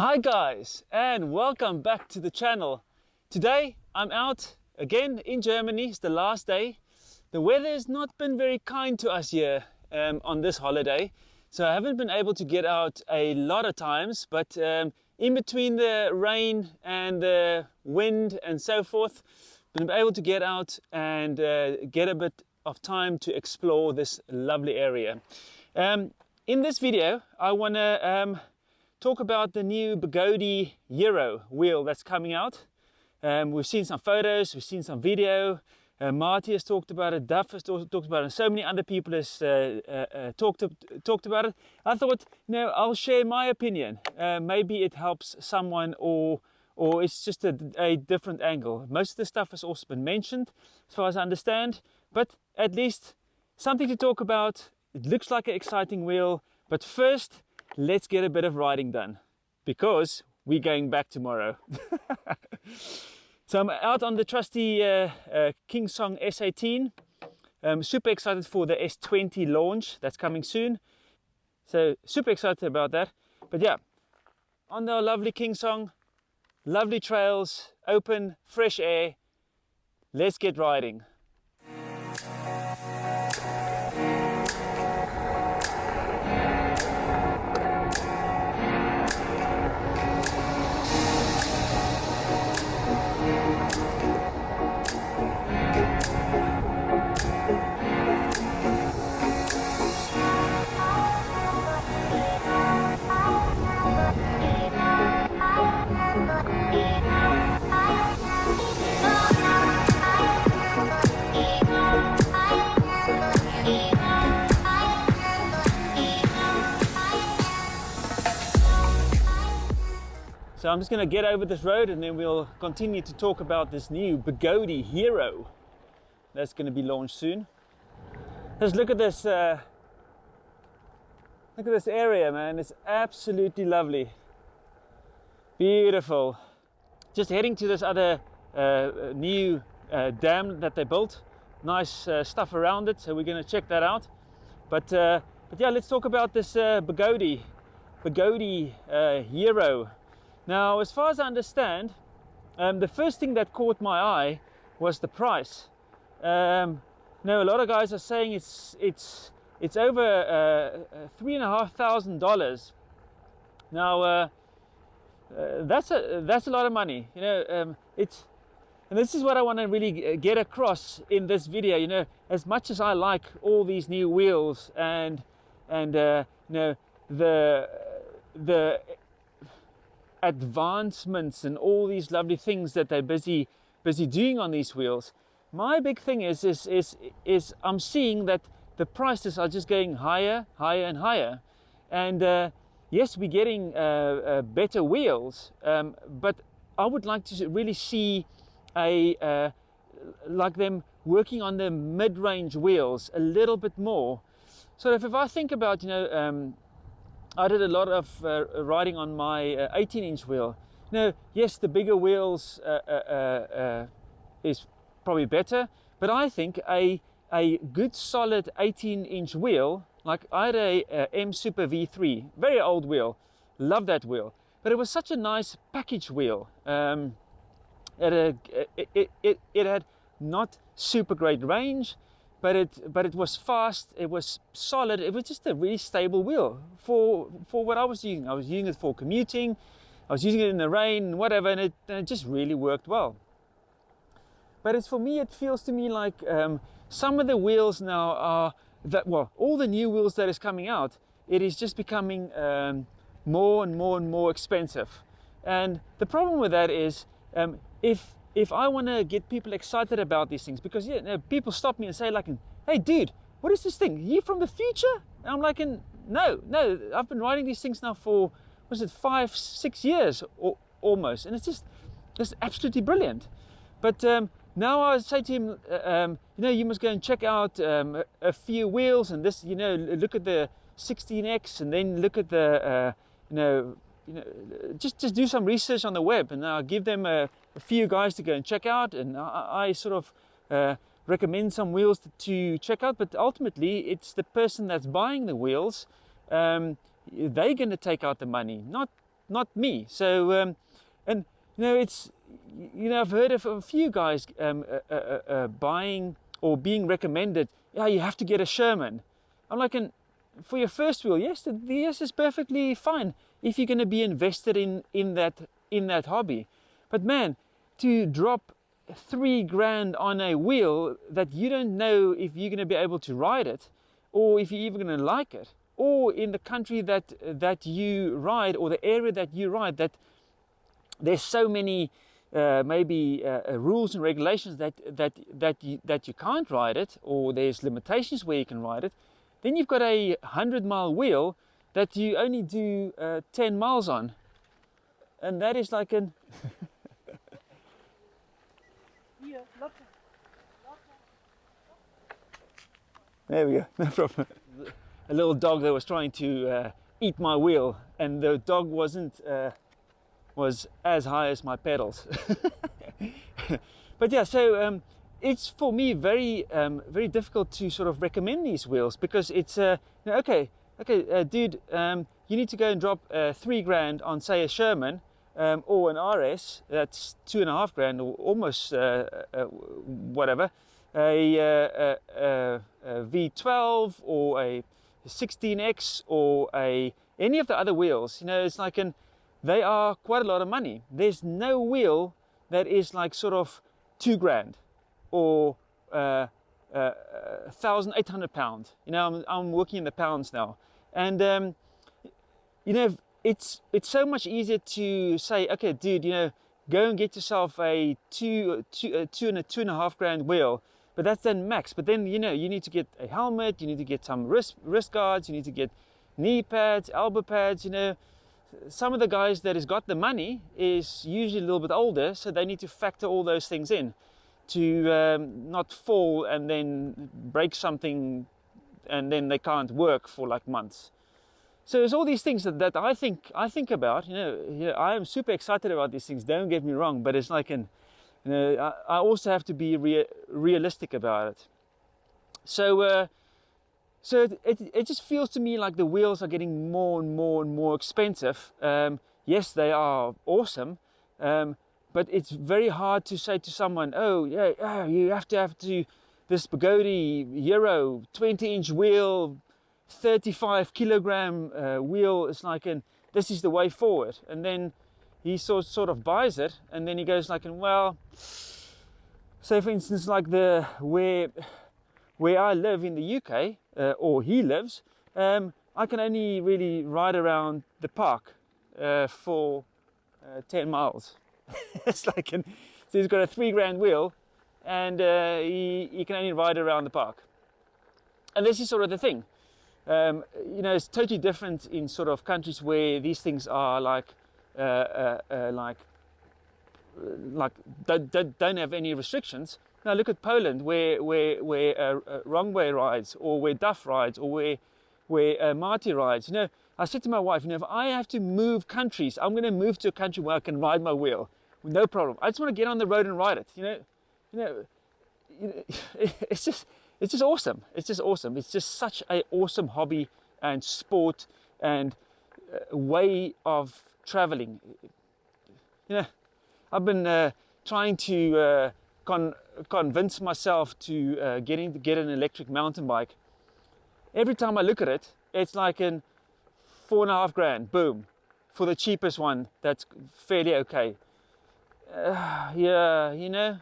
Hi guys, and welcome back to the channel. Today I'm out again in Germany. It's the last day. The weather has not been very kind to us here on this holiday, so I haven't been able to get out a lot of times, but in between the rain and the wind and so forth, been able to get out and get a bit of time to explore this lovely area. In this video I want to talk about the new BEGODE HERO wheel that's coming out. We've seen some photos, we've seen some video. Marty has talked about it, Duff has talked about it, and so many other people has talked about it. I thought, I'll share my opinion. Maybe it helps someone, or it's just a different angle. Most of the stuff has also been mentioned, as far as I understand, but at least something to talk about. It looks like an exciting wheel, but first, let's get a bit of riding done, because we're going back tomorrow. So I'm out on the trusty Kingsong S18. I'm super excited for the S20 launch that's coming soon. So super excited about that. But yeah, on the lovely Kingsong, lovely trails, open, fresh air. Let's get riding. So I'm just going to get over this road and then we'll continue to talk about this new BEGODE HERO that's going to be launched soon. Just look at this area, man. It's absolutely lovely. Beautiful. Just heading to this other new dam that they built. Nice stuff around it, so we're going to check that out. But yeah, let's talk about this BEGODE HERO. Now, as far as I understand, the first thing that caught my eye was the price. Now, a lot of guys are saying it's over $3,500. Now, that's a lot of money. And this is what I want to really get across in this video. As much as I like all these new wheels and the advancements and all these lovely things that they're busy doing on these wheels, my big thing is I'm seeing that the prices are just going higher and higher. And yes, we're getting better wheels, but I would like to really see like them working on the mid-range wheels a little bit more. So if I think about, I did a lot of riding on my 18-inch wheel. Yes, the bigger wheels is probably better, but I think a good solid 18-inch wheel, like I had a M Super V3, very old wheel, love that wheel, but it was such a nice package wheel. It had not super great range, but it was fast, it was solid, it was just a really stable wheel for what I was using. I was using it for commuting, I was using it in the rain and whatever, and it just really worked well. But for me, it feels to me like some of the wheels now are all the new wheels that is coming out, it is just becoming more and more expensive. And the problem with that is if I want to get people excited about these things, because people stop me and say like, hey dude, what is this thing? Are you from the future? And I'm like, no, I've been riding these things now for, 5-6 years or almost, and it's absolutely brilliant. But now I say to him, you must go and check out a few wheels, and this, look at the 16X, and then look at the, just do some research on the web, and I'll give them a few guys to go and check out, and I sort of recommend some wheels to check out. But ultimately, it's the person that's buying the wheels. They're going to take out the money, not not me. So and you know, it's, you know, I've heard of a few guys buying or being recommended, yeah, you have to get a Sherman. I'm like, and for your first wheel, yes, the EOS is perfectly fine if you're going to be invested in that hobby. But man, to drop $3,000 on a wheel that you don't know if you're going to be able to ride it, or if you're even going to like it, or in the country that you ride, or the area that you ride, that there's so many rules and regulations that you can't ride it, or there's limitations where you can ride it, then you've got a 100-mile wheel that you only do 10 miles on, and that is like an there we go, no problem. A little dog that was trying to eat my wheel, and the dog was as high as my pedals. But yeah, so it's for me very difficult to sort of recommend these wheels, because it's okay, dude, you need to go and drop $3,000 on, say, a Sherman or an RS, that's $2,500 or almost whatever, a V12 or a 16X or any of the other wheels. You know, it's like they are quite a lot of money. There's no wheel that is like sort of $2,000 or 1,800 pounds. You know, I'm working in the pounds now, and you know, it's so much easier to say, okay, dude, you know, go and get yourself a $2,500 wheel. But that's then max. But then, you know, you need to get a helmet, you need to get some wrist guards, you need to get knee pads, elbow pads. You know, some of the guys that has got the money is usually a little bit older, so they need to factor all those things in to not fall and then break something, and then they can't work for like months. So there's all these things that I think about. You know, I am super excited about these things, don't get me wrong, but it's like you know, I also have to be realistic about it. So it just feels to me like the wheels are getting more and more expensive. Yes, they are awesome, but it's very hard to say to someone, oh yeah, you have to this BEGODE Hero 20-inch wheel, 35 kilogram wheel. It's like, this is the way forward. And then he sort of buys it, and then he goes like, well, say for instance, like where I live in the UK, or he lives, I can only really ride around the park for 10 miles. It's like, so he's got a $3,000 wheel, and he can only ride around the park. And this is sort of the thing. You know, it's totally different in sort of countries where these things are like don't have any restrictions. Now look at Poland, where wrong way rides, or where Duff rides, or where Marty rides. You know, I said to my wife, you know, if I have to move countries, I'm going to move to a country where I can ride my wheel, no problem. I just want to get on the road and ride it. You know, it's just awesome. It's just awesome. It's just such an awesome hobby and sport and way of traveling. You know, I've been trying to convince myself to get an electric mountain bike. Every time I look at it, it's like in $4,500, boom, for the cheapest one that's fairly okay. Yeah, you know,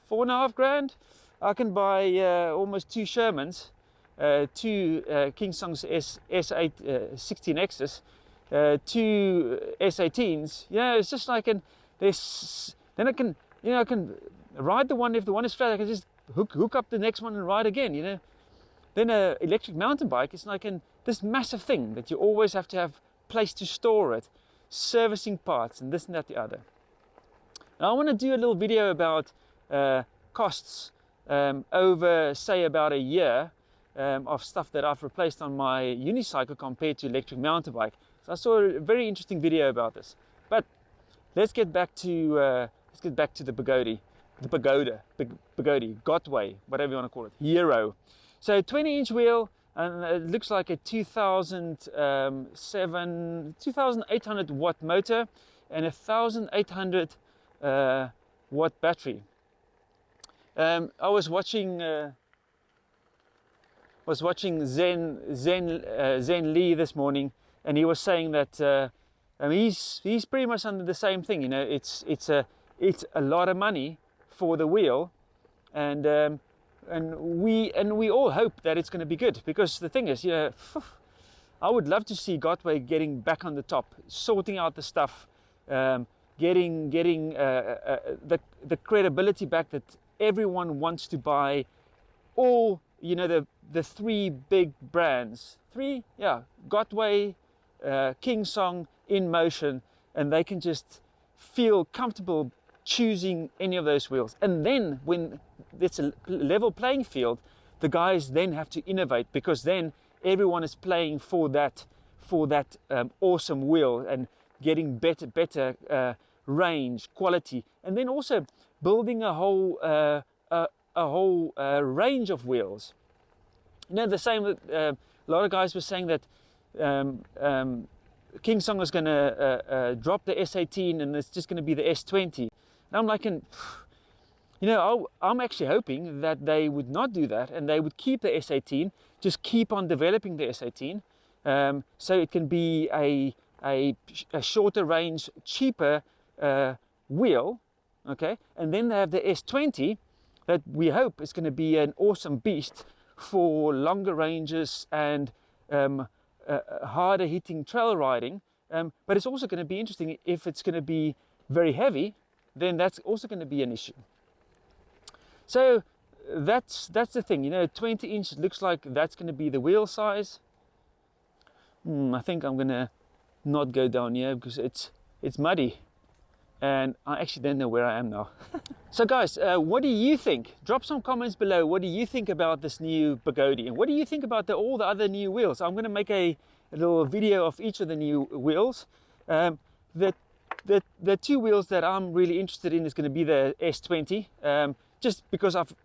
$4,500, I can buy almost 2 Shermans, 2 Kingsong S18Xs, 2 S18s. Yeah, it's just like then I can, you know, I can ride the one. If the one is flat, I can just hook up the next one and ride again. You know, then an electric mountain bike is like this massive thing that you always have to have place to store it, servicing parts, and this and that the other. Now I want to do a little video about costs over, say, about a year of stuff that I've replaced on my unicycle compared to electric mountain bike. So I saw a very interesting video about this. But let's get back to the BEGODE, GOTWAY, whatever you want to call it, Hero. So 20-inch wheel, and it looks like a 2,800 watt motor and a 1,800 watt battery. I was watching Zen Lee this morning, and he was saying that he's pretty much under the same thing. You know, it's a lot of money for the wheel, and we all hope that it's going to be good, because the thing is, you know, I would love to see GOTWAY getting back on the top, sorting out the stuff, getting the credibility back that everyone wants to buy all, you know, the three big brands, GOTWAY, Kingsong, InMotion, and they can just feel comfortable choosing any of those wheels. And then when it's a level playing field, the guys then have to innovate, because then everyone is playing for that awesome wheel and getting better range, quality, and then also building a whole range of wheels. You know, the same that a lot of guys were saying that Kingsong is going to drop the S18 and it's just going to be the S20. And I'm like, you know, I'm actually hoping that they would not do that, and they would keep the S18, just keep on developing the S18, so it can be a shorter range, cheaper wheel, okay? And then they have the S20 that we hope is going to be an awesome beast for longer ranges and harder hitting trail riding, but it's also going to be interesting if it's going to be very heavy. Then that's also going to be an issue. So that's the thing, you know, 20 inch looks like that's going to be the wheel size. I think I'm going to not go down here because it's muddy, and I actually don't know where I am now. So guys, what do you think? Drop some comments below. What do you think about this new BEGODE, and what do you think about all the other new wheels? I'm going to make a little video of each of the new wheels. The two wheels that I'm really interested in is going to be the S20, just because I've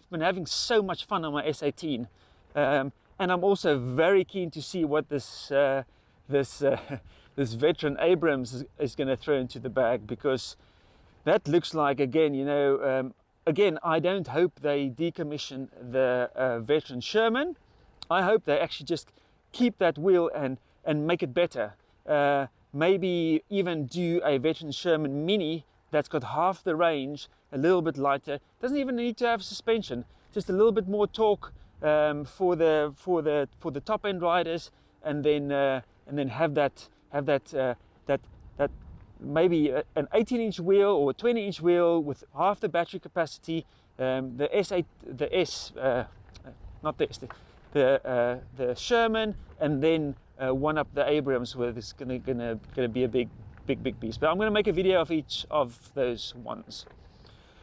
been having so much fun on my S18, and I'm also very keen to see what this veteran Abrams is going to throw into the bag, because that looks like, again, you know, again, I don't hope they decommission the veteran Sherman. I hope they actually just keep that wheel and make it better. Maybe even do a veteran Sherman Mini that's got half the range, a little bit lighter. Doesn't even need to have suspension, just a little bit more torque for the top end riders, and then have that maybe an 18-inch wheel or a 20-inch wheel with half the battery capacity. The Sherman, and then one up the Abrams, where it's gonna be a big beast. But I'm gonna make a video of each of those ones.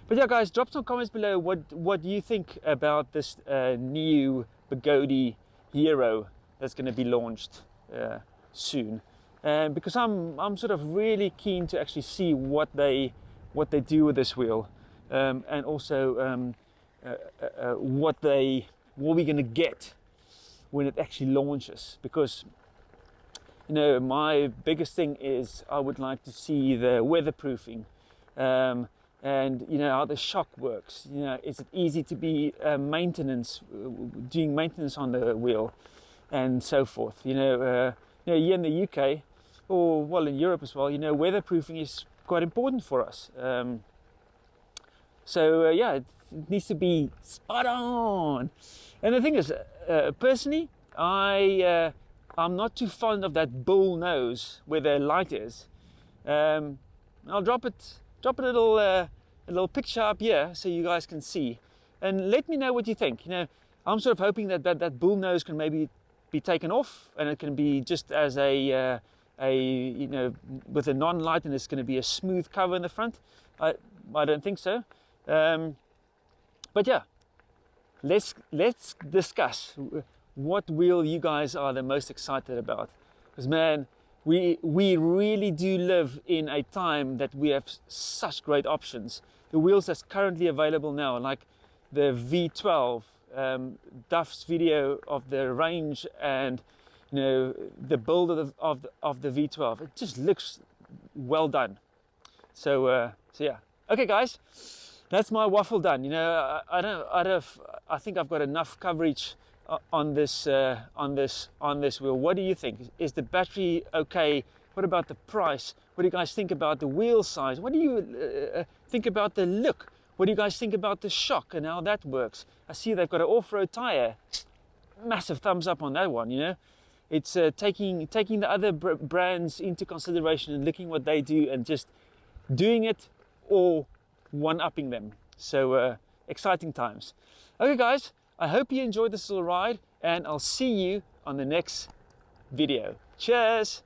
But yeah, guys, drop some comments below. What do you think about this new BEGODE Hero that's going to be launched soon? Because I'm sort of really keen to actually see what they do with this wheel, and also what we're going to get when it actually launches. Because, you know, my biggest thing is I would like to see the weatherproofing, and you know how the shock works. You know, is it easy to be doing maintenance on the wheel, and so forth. You know, here in the UK, or well in Europe as well, you know, weatherproofing is quite important for us. So yeah, it needs to be spot on. And the thing is, personally, I'm not too fond of that bull nose where the light is. I'll drop a little picture up here so you guys can see, and let me know what you think. You know, I'm sort of hoping that bull nose can maybe be taken off, and it can be just as a you know, with a non-light, and it's going to be a smooth cover in the front. I don't think so, but yeah, let's discuss what wheel you guys are the most excited about, because man, we really do live in a time that we have such great options. The wheels that's currently available now, like the V12, Duff's video of the range and the build of the V12. It just looks well done. So yeah. Okay, guys, that's my waffle done. I think I've got enough coverage on this wheel. What do you think? Is the battery okay? What about the price? What do you guys think about the wheel size? What do you think about the look? What do you guys think about the shock and how that works? I see they've got an off-road tire. Massive thumbs up on that one. It's taking the other brands into consideration and looking what they do and just doing it or one-upping them. So exciting times. Okay, guys, I hope you enjoyed this little ride, and I'll see you on the next video. Cheers.